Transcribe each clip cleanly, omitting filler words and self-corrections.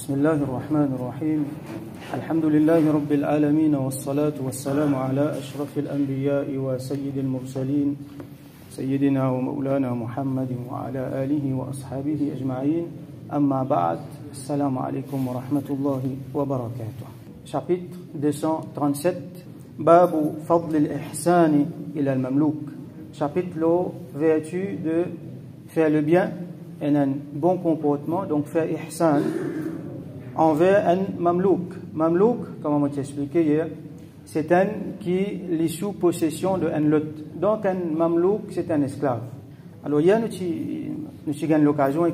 بسم الله الرحمن الرحيم الحمد لله رب العالمين والصلاة والسلام على أشرف الأنبياء وسيد المرسلين سيدنا ومولانا محمد وعلى آله وأصحابه أجمعين أما بعد السلام عليكم ورحمة الله وبركاته. Chapitre 237 باب فضل الإحسان إلى المملوك. Chapitre la vertu de faire le bien et un bon comportement, donc faire ihsan envers un mamlouk. Mamlouk, comme on m'a expliqué hier, c'est un qui est sous possession d'un lot. Donc un mamlouk, c'est un esclave. Alors hier, nous avons eu l'occasion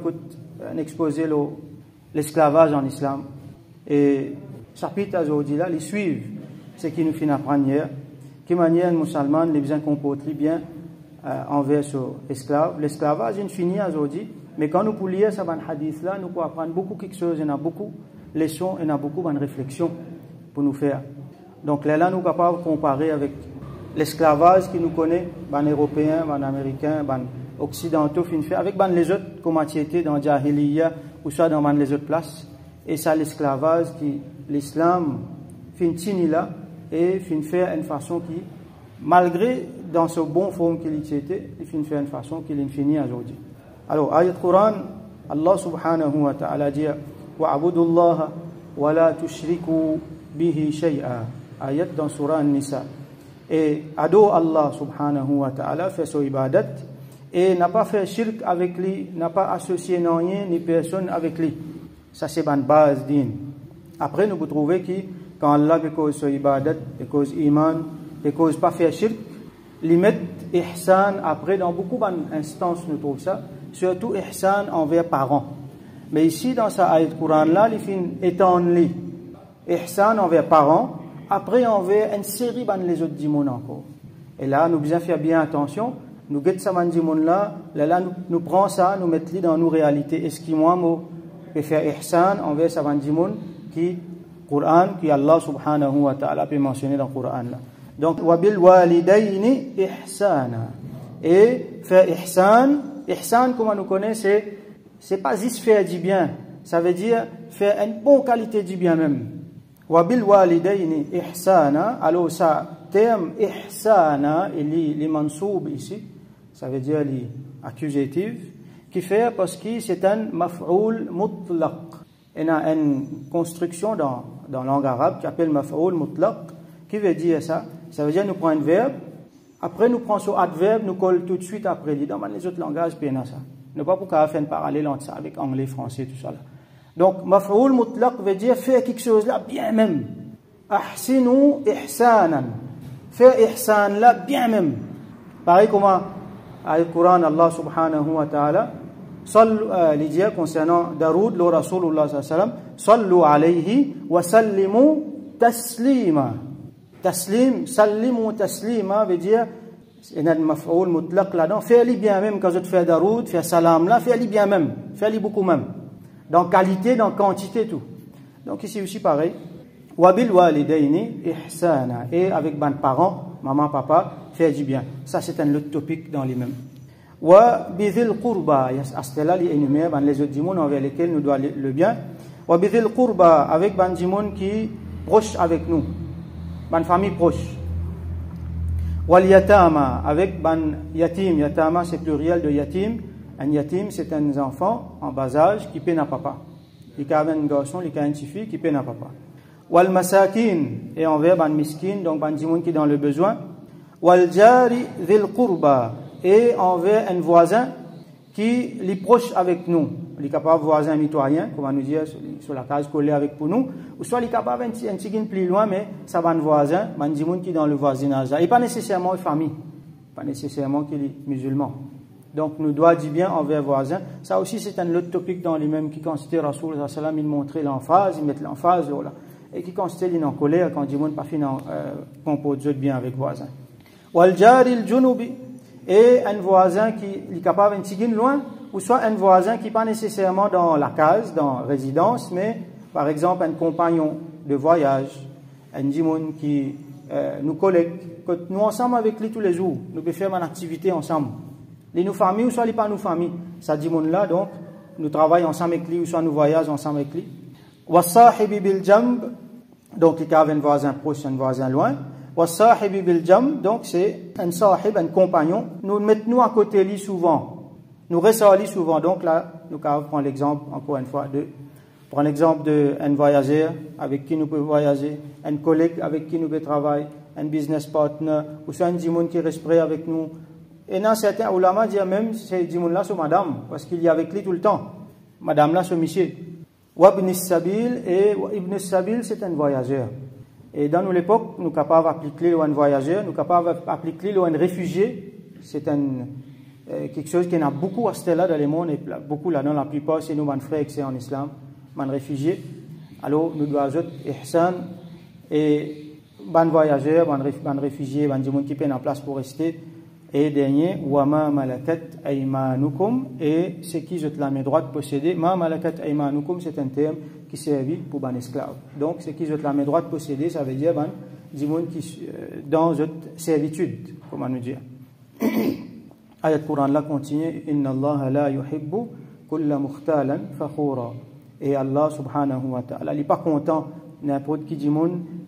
d'exposer l'esclavage en islam. Et chapitre aujourd'hui là, les suivent ce qui nous fait apprendre hier, quelle manière un musulman les bien comporter bien envers son esclave. L'esclavage est fini aujourd'hui. Mais quand nous pouvons lire ce hadith-là, nous pouvons apprendre beaucoup quelque chose, il y a beaucoup de leçons, il y a beaucoup de réflexions pour nous faire. Donc là, nous sommes capables de comparer avec l'esclavage qui nous connaît, les Européens, les Américains, les Occidentaux, avec les autres, comme été dans Jahiliya ou soit dans les autres places. Et ça, l'esclavage qui l'islam finit là et fait une façon qui, malgré dans ce bon forme qu'il était, il fait une façon qu'il est fini aujourd'hui. Alors, ayat Quran, Allah subhanahu wa ta'ala dit wa'budu Allah wa la tushriku bihi shay'a. Ayat dans surah An-Nisa. Et ado Allah subhanahu wa ta'ala fait son ibadat et n'a pas fait shirk avec lui, n'a pas associé rien ni personne avec lui. Ça c'est une base din. Après nous pouvons trouver que quand Allah cause son ibadat, cause iman, cause pas faire shirk, lui met ihsan après dans beaucoup d'instances nous trouvons ça. Surtout ihsan envers parents. Mais ici, dans sa ayat Coran-là, il fait étendre ihsan envers parents, après envers une série de les autres dimons encore. Et là, nous devons faire bien attention. Nous guettons ça dans dimons-là, là, nous prenons ça, nous mettons dans nos réalités. Est-ce qu'il moi, peut faire ihsan envers ça dimons qui Coran, qui Allah subhanahu wa ta'ala peut mentionner dans le Coran-là. Donc, wabil walidayni ihsana. Et faire ihsan, ihsan, comme on nous connaît, c'est pas juste faire du bien. Ça veut dire faire une bonne qualité du bien même. Wabil walidayni ihsana. Alors, ça, terme ihsana, il est mansoub ici. Ça veut dire l'accusatif. Qui fait parce que c'est un maf'oul mutlaq. Il y a une construction dans la langue arabe qui appelle maf'oul mutlaq. Qui veut dire ça? Ça veut dire nous prenons un verbe. Après, nous prenons ce adverbe, nous collons tout de suite après lui. Dans les autres langages, il y a ça. Ne pas pour faire un parallèle entre ça avec anglais, français, tout ça là. Donc, maf'oul mutlaq veut dire faire quelque chose là bien même. Ahsinu ihsanan. Faire ihsan là bien même. Pareil comme dans le Coran, Allah subhanahu wa ta'ala, il dit concernant Daroud, le Rasulullah sallallahu alayhi wa sallam, sallu alayhi wa sallimu taslima. Taslim, sallimu taslima veut dire, il y a un maf'oul mutlaq là-dedans, fais-le bien même quand je te fais daroud, fais salam là, fais-le bien même, fais-le beaucoup même. Dans qualité, dans quantité, tout. Donc ici aussi pareil. Wabil walidayni ihsana. Et avec ban parents, maman, papa, faire du bien. Ça c'est un autre topic dans les mêmes. Wa bidhil qurba, là il énumère les autres dimons envers lesquels nous doit le bien. Wa bidhil qurba, avec ban dimons qui proche avec nous. Ban famille proche. Wal yatama, avec ban yatim. Yatama, c'est pluriel de yatim. Un yatim, c'est un enfant en bas âge qui peine à papa. Il y a un garçon, il y a une fille qui peine à papa. Wal masakin, et envers ban miskin, donc ban dimoun qui est dans le besoin. Wal jari dhil qurba, et envers un voisin qui est proche avec nous. Il est capable voisin mitoyen, comme on nous dit sur la case collée avec pour nous, ou soit il est capable un petit plus loin, mais ça va un voisin, un dimoun qui est dans le voisinage. Et pas nécessairement une famille, pas nécessairement qu'il est musulman. Donc nous doit dire bien envers voisin. Ça aussi c'est un autre topic dans les mêmes qui constitue Rasoul sallallahu alayhi wa sallam, il montrait l'emphase, il met l'emphase là, et qui constitue il en colère quand dimoun pas fin compose bien avec voisin. Wal jari al junubi, et un voisin qui est capable un petit loin, ou soit un voisin qui n'est pas nécessairement dans la case, dans la résidence, mais par exemple un compagnon de voyage, un dimoun qui nous collecte, nous ensemble avec lui tous les jours, nous pouvons faire une activité ensemble. Les nous familles ou soit les pas nous familles, ça dimoun là, donc nous travaillons ensemble avec lui ou soit nous voyageons ensemble avec lui. Wasahibi bil jamb, donc il y a un voisin proche, un voisin loin. Wasahibi bil jamb, donc c'est un sahib, un compagnon. Nous mettons à côté lui souvent. Nous restons lui souvent. Donc là, nous prenons l'exemple, encore une fois, prends l'exemple d'un voyageur avec qui nous pouvons voyager, un collègue avec qui nous pouvons travailler, un business partner, ou soit un djimoun qui reste prêt avec nous. Et dans certains ulama disent même, c'est djimoun là sur madame, parce qu'il y a avec lui tout le temps. Madame là sur monsieur. Wabn Sabil, et Ibn Sabil c'est un voyageur. Et dans l'époque, nous sommes capables d'appliquer un voyageur, nous sommes capables d'appliquer un réfugié. C'est quelque chose qui a beaucoup à ce là dans le monde, et beaucoup là, dans la plupart, c'est nous, mes frères, c'est en islam, mes réfugiés. Alors, nous devons ajouter ihsan, et ban voyageurs, ban réfugiés, ban gens qui prennent en place pour rester. Et dernier, wa ma malakat aymanukum, et c'est qui je te la main droite posséder. Ma malakat aymanukum, c'est un terme qui servit pour ban esclave. Donc, c'est qui je te la main droite posséder, ça veut dire ban gens qui dans cette servitude, comment nous dire. Ayat Coran là continue, inna Allah la yuhibbu kulla mukhtalan fakhura. Et Allah subhanahu wa ta'ala, il n'est pas content n'importe qui dit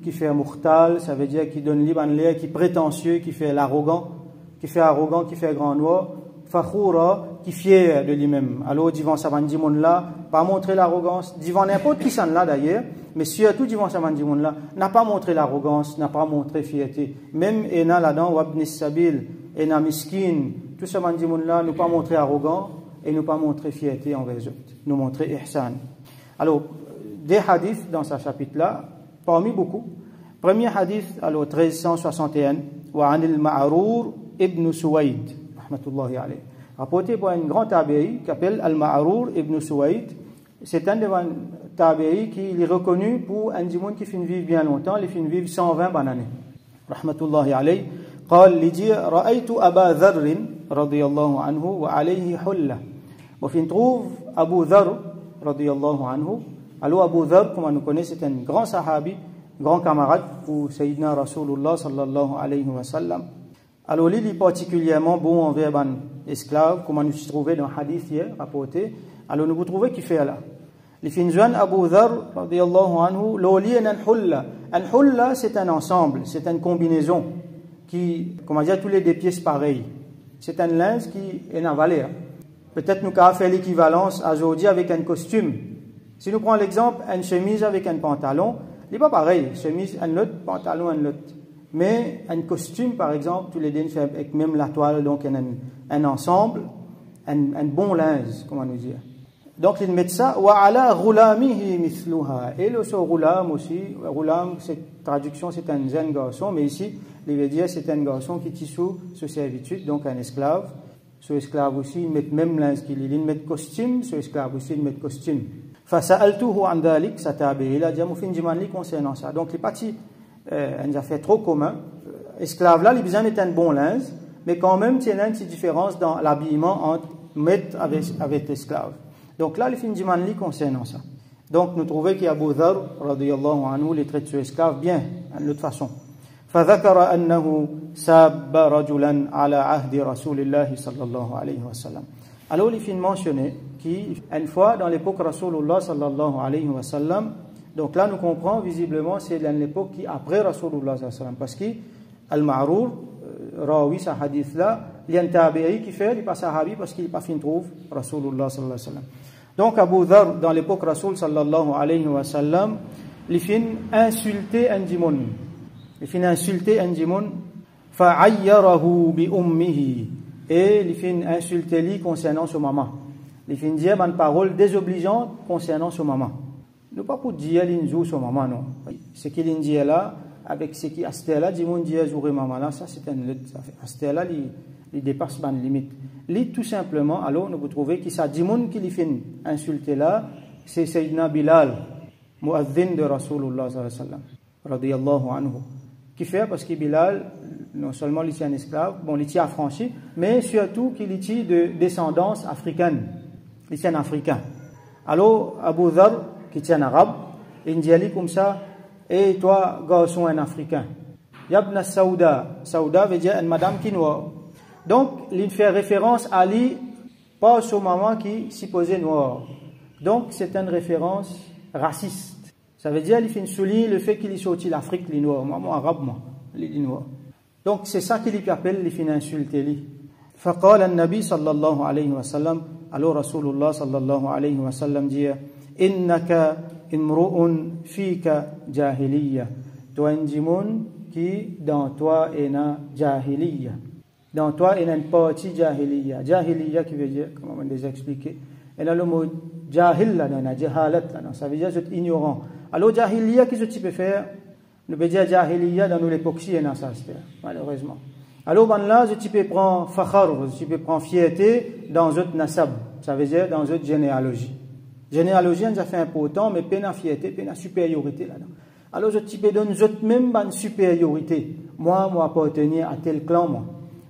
qui fait mukhtal, ça veut dire qui donne libre en l'air, qui est prétentieux, qui fait l'arrogant, qui fait grand noir, fakhoura, qui est fier de lui-même. Alors, devant Savan Dimon là, pas montrer l'arrogance, devant n'importe qui s'en là d'ailleurs, mais surtout devant Savan Dimon là, n'a pas montré l'arrogance, n'a pas montré fierté. Même Ena là-dedans, Wabn Sabil, Ena Miskin, tout Savan Dimon là, nous pas montré arrogant et nous pas montré fierté envers eux, nous montrer ihsan. Alors, des hadiths dans ce chapitre-là, parmi beaucoup. Premier hadith, alors 1361, wa anil Ma'rur ibn Suwaid, rahmatullahi alayhi. Rapporté par un grand tabi'i qui s'appelle Al-Ma'rur ibn Suwaid. C'est un des tabi'i qui est reconnu pour un djimoun qui finit vivre bien longtemps, il finit vivre 120 bonnes années. Rahmatullahi alayhi. قال لي رأيت أبا ذر رضي الله عنه وعليه حلة. وفي trouve Abu Dharr رضي الله عنه. Alors Abu Dharr, comme on nous connaît, c'est un grand sahabi, grand camarade pour Sayyidina Rasulullah sallallahu alayhi wa sallam. Alors lui, il est particulièrement bon envers les esclaves, comme on nous trouvait dans le hadith hier, rapporté. Alors nous vous trouvez qui fait là. Les finjouan Abu Dharr radiyallahu anhu, l'oli est un hulla. Un hulla, c'est un ensemble, c'est une combinaison qui, comment dire, tous les deux pièces pareilles. C'est un linge qui est en valeur. Peut-être nous avons fait l'équivalence aujourd'hui avec un costume. Si nous prenons l'exemple, une chemise avec un pantalon, il n'est pas pareil. Chemise, un autre, pantalon, un autre. Mais un costume, par exemple, tous les deux fait avec même la toile, donc un ensemble, un bon linge, comment nous dire. Donc ils mettent ça, wa ala ghulamihi mithluha. Et le ghulam aussi, ghulam, cette traduction, c'est un jeune garçon, mais ici, il veut dire c'est un garçon qui tissou sous servitude, donc un esclave. Ce esclave aussi, ils mettent même linge qu'il ils mettent costume, ce esclave aussi, ils mettent costume. Fasa'altuhu an dhalik, ça t'a il a dit, moufin jimanli concernant ça. Donc les parties, une affaire trop commun. Esclave là, les besoins est un bon linge, mais quand même, il y a une petite différence dans l'habillement entre maître avec esclave. Donc là, les films d'Imanli concernant ça. Donc nous trouvons qu'il y a Abu Dharr, radiyallahu anhu, les traite sur esclaves bien, d'une autre façon. فذكر أنه ساب رجلا على عهد رسول الله صلى الله عليه وسلم. Alors les films mentionnés qu'une fois dans l'époque Rasulullah sallallahu alayhi wa sallam, donc là nous comprenons visiblement c'est l'époque qui après Rasulullah sallallahu alayhi wa sallam, parce que Al-Ma'rur rawi ce hadith là, il y a un tabi'i qui fait, il n'est pas sahabi parce qu'il n'est pas fin trouve Rasulullah sallallahu alayhi wa sallam. Donc Abu Dharr dans l'époque Rasul sallallahu alayhi wa sallam, il fin insulter un djimoun. Il fin insulter un djimoun, fa'ayyarahu bi ummihi, et il fin insulter lui concernant son maman. Il fin dire une parole désobligeante concernant son maman. Ne pas pour dire l'injou son maman, non. Ce qu'il dit là, avec ce qui asté là, djimoun dit jouer maman là, ça c'est un asté là, il dépasse la limite. Lui tout simplement, alors nous vous trouvez qu'il s'est djimoun qui lui fin insulter là, c'est Sayyidina Bilal, muazzin de Rasulullah sallallahu alayhi wa sallam, radiyallahu anhu. Qui fait parce que Bilal, non seulement il est un esclave, bon, il est affranchi, mais surtout qu'il est de descendance africaine. Il est un africain. Alors, Abu Dharr, qui est un arabe, il dit comme ça, et toi, garçon, un africain. Yabna Saouda. Saouda veut dire une madame qui noire. Donc, il fait référence à lui, pas à son maman qui supposait noire. Donc, c'est une référence raciste. Ça veut dire, il fait souligner le fait qu'il est sorti l'Afrique, les Noirs. Moi, arabe, moi, les Noirs. Donc, c'est ça qu'il appelle, il fait insulter lui. فقال النبي صلى الله عليه وسلم alors رسول الله صلى الله عليه وسلم dit إنك امرؤ فيك جاهلية toi un monde qui dans toi est na jahiliya. Dans toi est une partie jahiliya. Jahiliya qui veut dire, comment on déjà expliqué, et là le mot jahil là, jahalat là, ça veut dire être ignorant. Alors jahiliya qu'est-ce que tu peux faire? Nous peut dire jahiliya dans l'époque si et ça malheureusement. Alors ben là tu peux prendre fakhar, tu peux prendre fierté dans notre nasab, ça veut dire dans notre généalogie. Généalogie on a fait important mais peine fierté, peine supériorité là-dedans. Alors je peux donner même une supériorité. Moi appartenir à tel clan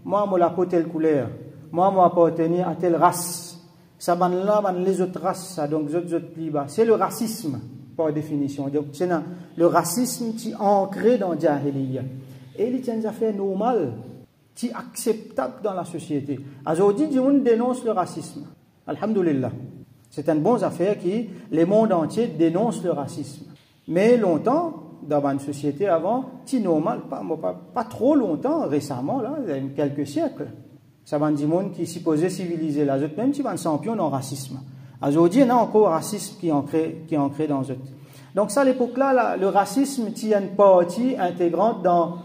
moi la peau telle couleur. Moi appartenir à telle race. Ça ban là les autres races ça donc autres plus bas. C'est le racisme par définition. Donc c'est le racisme qui est ancré dans jahiliya. Et il tient à faire normal, qui est acceptable dans la société. Aujourd'hui, on dénonce le racisme. Alhamdulillah. C'est une bonne affaire qui, les mondes entiers dénoncent le racisme. Mais longtemps, dans une société avant, c'est normal, pas trop longtemps, récemment, là, il y a quelques siècles. Ça va dire monde qui s'y posait civiliser là, même si on est champion dans le racisme. Aujourd'hui, il y a encore un racisme qui est ancré dans eux. Donc ça, à l'époque-là, le racisme, il y a une partie intégrante dans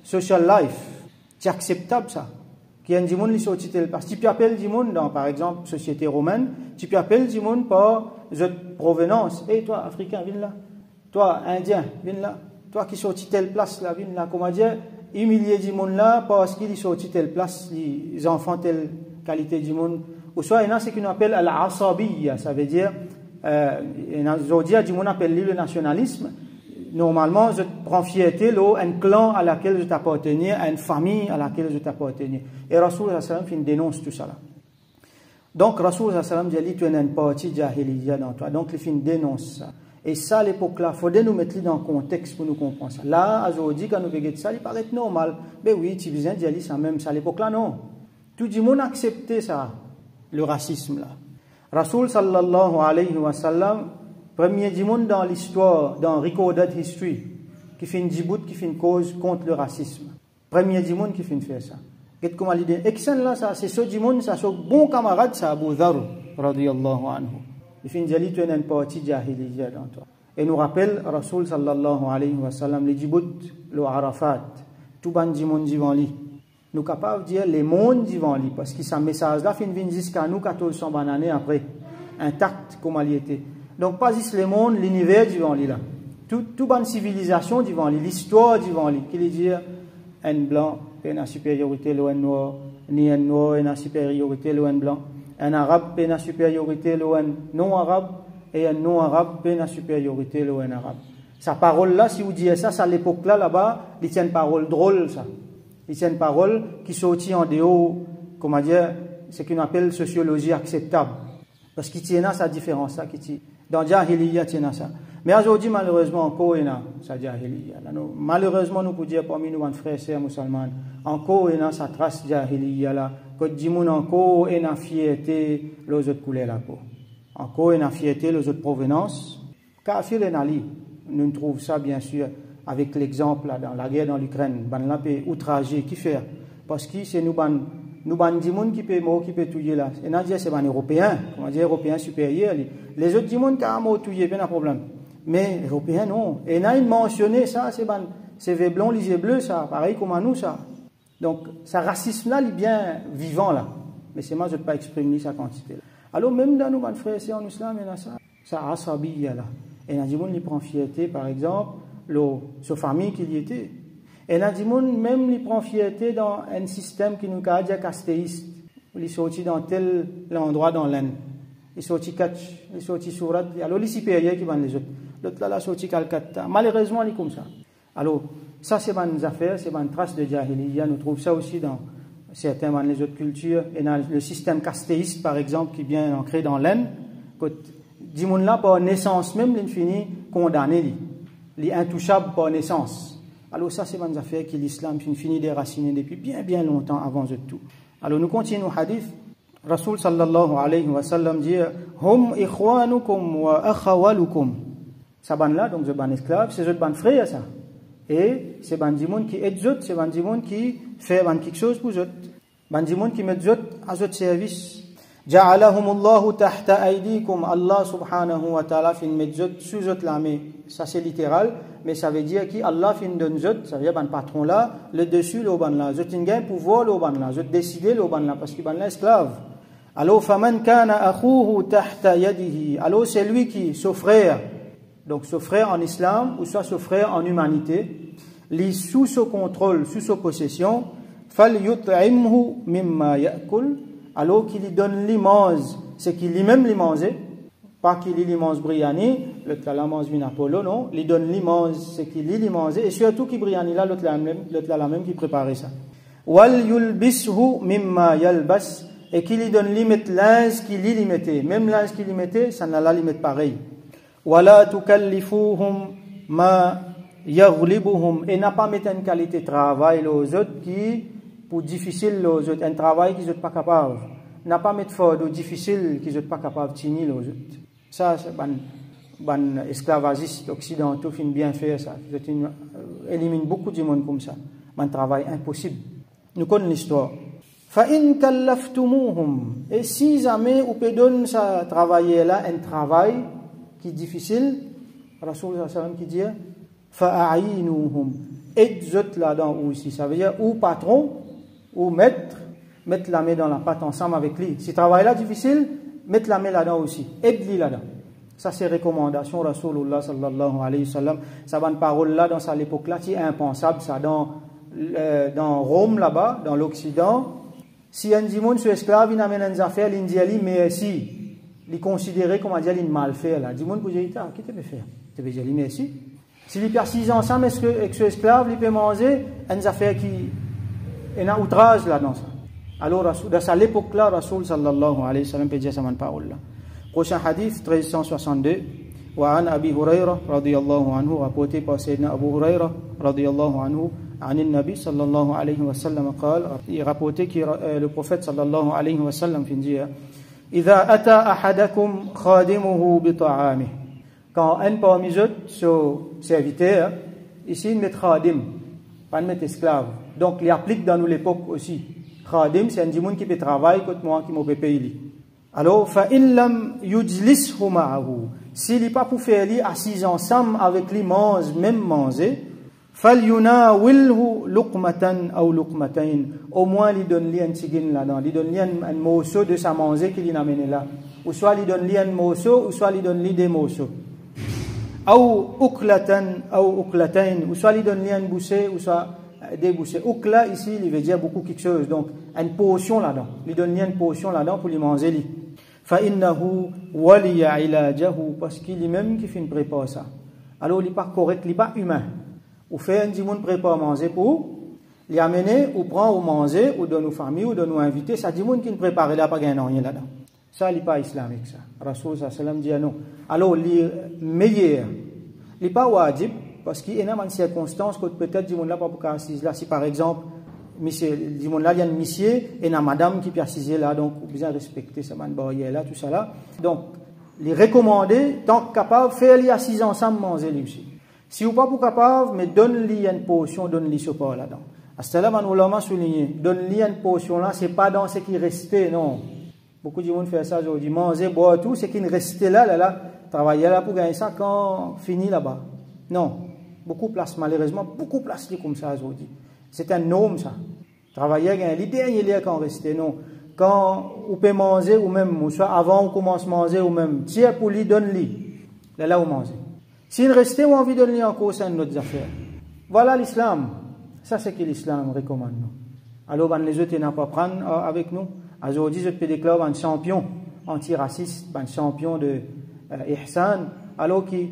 social life. C'est acceptable ça. Qu'il y a du monde qui sortit tel place. Tu peux appeler du monde dans, par exemple, société romaine, tu peux appeler du monde par cette provenance. Et toi, Africain, viens là. Toi, Indien, viens là. Toi qui sortis telle place là, viens là. Comment dire, humilier du monde là parce qu'il est sorti telle place, les enfants telle qualité du monde. Ou soit il y en a ce qu'on appelle al-asabiyya, ça veut dire, aujourd'hui, du monde appelle le nationalisme. Normalement, je prends fierté à un clan à laquelle je t'appartenais, à une famille à laquelle je t'appartenais. Et Rasoul sallam dénonce tout ça là. Donc Rasoul sallam dit tu as une partie jahiliya dans toi. Donc il dénonce ça. Et ça à l'époque là, il faudrait nous mettre dans le contexte pour nous comprendre ça. Là, aujourd'hui, quand nous regardons ça, il paraît normal. Ben oui, tu viens de dire ça même, ça à l'époque là, non. Tout le monde acceptait ça, le racisme là. Rasoul sallallahu alayhi wa sallam, premier du monde dans l'histoire, dans recorded history, qui fait une diboute, qui fait une cause contre le racisme. Premier du monde qui fait faire ça. Et comme elle dit, excellent là, ça, c'est ce du monde, ça, c'est bon camarade, ça, Abu Dharr, radiyallahu anhu. Il fait une diali, tu as une partie jahiliya dans toi. Et nous rappelle, Rasoul sallallahu alayhi wa sallam, les diboute, le Arafat, tout ban du monde devant lui. Nous sommes capables de dire les mondes devant lui, parce que ce message-là fait une vie jusqu'à nous, 1400 années après, intact comme elle était. Donc, pas juste le monde, l'univers devant lui là. Toute bonne civilisation devant lui, l'histoire devant lui. Qui veut dire, un blanc, il a une supériorité, le noir, ni un noir, il a une supériorité, le blanc. Un arabe, il a une supériorité, le non-arabe, et un non-arabe, il a une supériorité, le arabe. Sa parole là, si vous dites ça, à l'époque là, là-bas, il tient une parole drôle, ça. Il tient une parole qui sortit en dehors, comment dire, ce qu'on appelle sociologie acceptable. Parce qu'il tient sa différence, ça, qui tient. Dans Jahiliya, il y a ça. Mais aujourd'hui, malheureusement, encore, il y a ça, Jahiliya. Malheureusement, nous pouvons dire parmi nous, frères et sœurs musulmans, encore, il y a sa trace Jahiliya là. Quand dit moun encore, il y a fierté, les autres couleurs là. Encore, il y a fierté, les autres provenances. Kafir et Nali, nous trouvons ça, bien sûr, avec l'exemple là, dans la guerre dans l'Ukraine. Ban là, peut outrager, qui fait? Parce que c'est nous, dit moun qui peut mort, qui peut tuer là. Et nous dit c'est ban européen, comment dire, européen supérieur. Les autres dit moun qui ont tué, pas de problème. Mais européen non. Et nous avons mentionné ça, c'est les blancs, les bleus, ça, pareil comme à nous ça. Donc, ce racisme là, il est bien vivant là. Mais c'est moi je ne peux pas exprimer sa quantité là. Alors même dans nos frères et sœurs en islam, il y a ça asabiya là. Et nous dit moun qui prend fierté, par exemple, sa famille qui y était. Et nous dit moun même qui prend fierté dans un système qui nous a dit castéiste. Il est sorti dans tel endroit dans l'Inde. Il est sorti Kach, il est sorti Surat. Alors les supérieurs qui vendent les autres. L'autre là, il est sorti Calcutta. Malheureusement, il est comme ça. Alors, ça c'est une affaire, c'est une trace de Jahiliya. Nous trouvons ça aussi dans certaines les autres cultures. Et dans le système castéiste, par exemple, qui est bien ancré dans l'Inde. Dit moun là, par naissance même, l'infini condamné. Il est intouchable par naissance. Alors ça c'est une affaire qui l'islam finit déraciné depuis bien longtemps avant de tout. Alors nous continuons le hadith. Rasoul sallallahu alayhi wa sallam dit Hum ikhwanukum wa akhawalukum. Ça ban là, donc je ban esclave, c'est je ban frère ça. Et c'est ban du monde qui aide zot, c'est ban du monde qui fait ban quelque chose pour zot. Ban du monde qui met zot à zot service. Ja'alahumullahu tahta aydikum, Allah subhanahu wa ta'ala fin met zot sous zot la main. Ça c'est littéral, mais ça veut dire qui Allah fin donne zot, ça veut dire ban patron là, le dessus le ban là. Zot n'a pouvoir le ban là, zot décider le ban là parce qu'il ban là esclave. Alors faman kana akhuhu tahta yadihi, alors c'est lui qui son frère. Donc ce frère en islam ou soit ce frère en humanité, li sous son contrôle, sous sa possession, fal yut'imhu mimma ya'kul, alors qu'il lui donne l'image, c'est qu'il lui-même lui mangeait, pas qu'il lui mange briani, l'autre la mange vin Apollo, non, il donne l'image, c'est qu'il lui mangeait, et surtout qu'il briani là, l'autre la même qui préparait ça. Wal yulbishu mimma yalbas, et qu'il lui donne limite linge qu'il lui mettait, même linge qu'il lui mettait, ça n'a la limite pareil. Wala tukallifuhum ma yaghlibuhum, et n'a pas mettre une qualité de travail aux autres qui pour difficile aux autres, un travail qu'ils sont pas capables, n'a pas mettre fort de difficile qu'ils sont pas capables de tenir aux autres. Ça c'est ban esclavagiste occidentaux fin bien faire ça, ils éliminent beaucoup de monde comme ça, un travail impossible. Nous connaissons l'histoire. Fa in kallaftumuhum, et si jamais on peut donner ça travailler là un travail qui est difficile, Rasul sallallahu alayhi wa sallam qui dit fa'a'inuhum, aide-zot là-dedans aussi, ça veut dire ou patron ou mettre la main dans la pâte ensemble avec lui. Si le travail là difficile, mettre la main là-dedans aussi, aide-lui là-dedans. Ça c'est recommandation Rasulullah sallallahu alayhi wa sallam. Ça va une parole là dans ça l'époque là, c'est impensable ça dans Rome là-bas, dans l'Occident. Si un dimon sur esclave, il amène des affaires, il dit merci. Il considéré comme dire il mal fait là. Dimon pour dire qu'est-ce que tu peux faire? Tu peux dire merci. Si il persiste ensemble avec ce esclave, il peut manger des affaires qui est un outrage là dans ça. Alors dans ça l'époque là, Rasul sallallahu alayhi wa sallam peut dire ça une parole là. Prochain hadith 1362. وعن أبي هريرة رضي الله عنه rapporté par Sayyidina Abu Huraira رضي الله عنه عن النبي صلى الله عليه وسلم قال, il rapporté que le prophète صلى الله عليه وسلم fin dire إذا أتى أحدكم خادمه بطعامه, quand un parmi eux son serviteur ici il met khadim, pas il met esclave, donc il applique dans nous l'époque aussi. Khadim c'est un dimoun qui peut travailler comme moi qui m'a payé. Alors fa in lam yujlishu ma'ahu, s'il n'est pas pour faire lui assis ensemble avec lui mange, même manger, falyunawilhu luqmatan aw luqmatain, au moins lui donne lui un tigin là-dedans, lui donne lui un morceau de sa manger qu'il lui amène là, ou soit lui donne lui un morceau, ou soit lui donne lui des morceaux, aw uklatan aw uklatain, ou soit lui donne lui un bouchée, ou soit des bouchées. Ukla ici il veut dire beaucoup quelque chose, donc une portion là-dedans, lui donne lui une portion là-dedans pour lui manger lui. فإنه ولي علاجه, parce qu'il est même qui fait une prépare ça. Alors il n'est pas correct, il n'est pas humain. Ou fait un dimoun prépare manger pour les amener, ou prend ou manger, ou donne aux familles, ou donne aux invités. Ça dimoun qui ne prépare, il n'a pas gagné rien là-dedans. Ça il n'est pas islamique ça. Rasul sallallahu alayhi wa sallam dit non. Alors il meilleur, il n'est pas wajib, parce qu'il y a une circonstance que peut-être dimoun là pas pour qu'assise là. Si par exemple monsieur dit mon là il y a un monsieur et une madame qui persiste là, donc vous bien respecter ça man barrière là tout ça là, donc les recommander tant que capable faire les assis ensemble manger lui aussi. Si vous pas pour capable, mais donne-lui une portion, donne-lui ce pas là-dedans. À ce là man ulama souligné, donne-lui une portion là, c'est pas dans ce qui restait, non. Beaucoup de monde fait ça aujourd'hui, manger boire tout, c'est qui restait là travailler là pour gagner ça quand fini là-bas. Non, beaucoup place malheureusement, beaucoup place qui comme ça aujourd'hui. C'est un homme ça. Travailler avec les derniers liens quand on restait, non. Quand on peut manger ou même, ou soit avant on commence à manger ou même, tiens pour lui, donne-lui. Là où manger. S'il restait ou envie de donner encore, c'est une autre affaire. Voilà l'islam. Ça c'est que l'islam recommande. Alors, ben, les autres n'ont pas prendre avec nous. Aujourd'hui, je peux déclarer un champion antiraciste, un champion de ihsan. Alors qui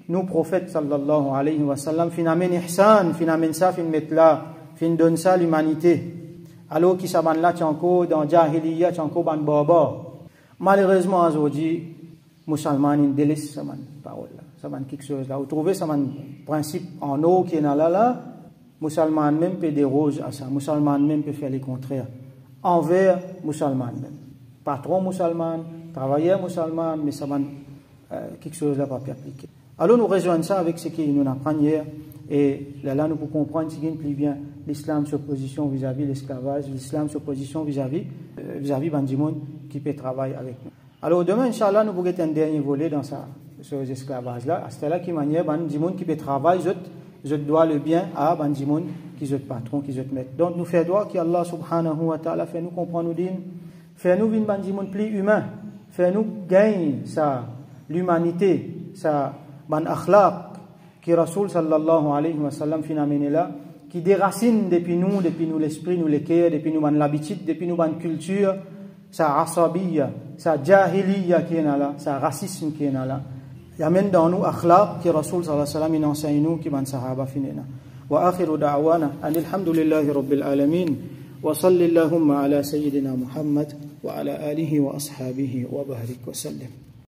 nous, prophètes sallallahu alayhi wa sallam, fin amène ihsan, fin amène ça, fin mettre là, fin donne ça l'humanité. Alors qui s'aban là, tu encore dans Jahiliya, tu encore ban baba. Malheureusement, aujourd'hui, musulmans, ils délaissent ça, parole là. Ça ban quelque chose là. Vous trouvez ça, principe en eau qui est là, musulmans même peut déroger à ça. Musulmans même peut faire le contraire. Envers musulmans même. Patron musulman, travailleur musulman, mais ça ban quelque chose là pas appliquer. Alors nous rejoignons ça avec ce qu'il nous apprend hier. Et là, nous pouvons comprendre ce qui plus bien l'islam sur position vis-à-vis de l'esclavage, l'islam sur position vis-à-vis Bandimoun qui peut travailler avec nous. Alors demain, Inch'Allah, nous pourrons un dernier volet dans ça, sur les esclavages-là. À ce là qui manière, Bandimoun qui peut travailler, je dois le bien à Bandimoun qui est patron, qui est maître. Donc nous faisons droit qu'Allah subhanahu wa ta'ala fait nous comprendre nous din, fait nous vivre Bandimoun plus humain, fait nous gagner l'humanité, ça, ban akhlaq, qui Rasoul sallallahu alayhi wa sallam fin amené là, qui déracine depuis nous l'esprit, nous les cœurs, depuis nous l'habitude, depuis nous ban culture, sa asabiya, sa jahiliya qui est là, sa racisme qui est là. Il y a même dans nous akhlaq qui Rasoul sallallahu alayhi wa sallam il enseigne nous qui ban sahaba finena. Wa akhiru da'wana alhamdulillahi rabbil alamin wa sallallahu ala sayyidina Muhammad wa ala alihi wa ashabihi wa barik wa sallam.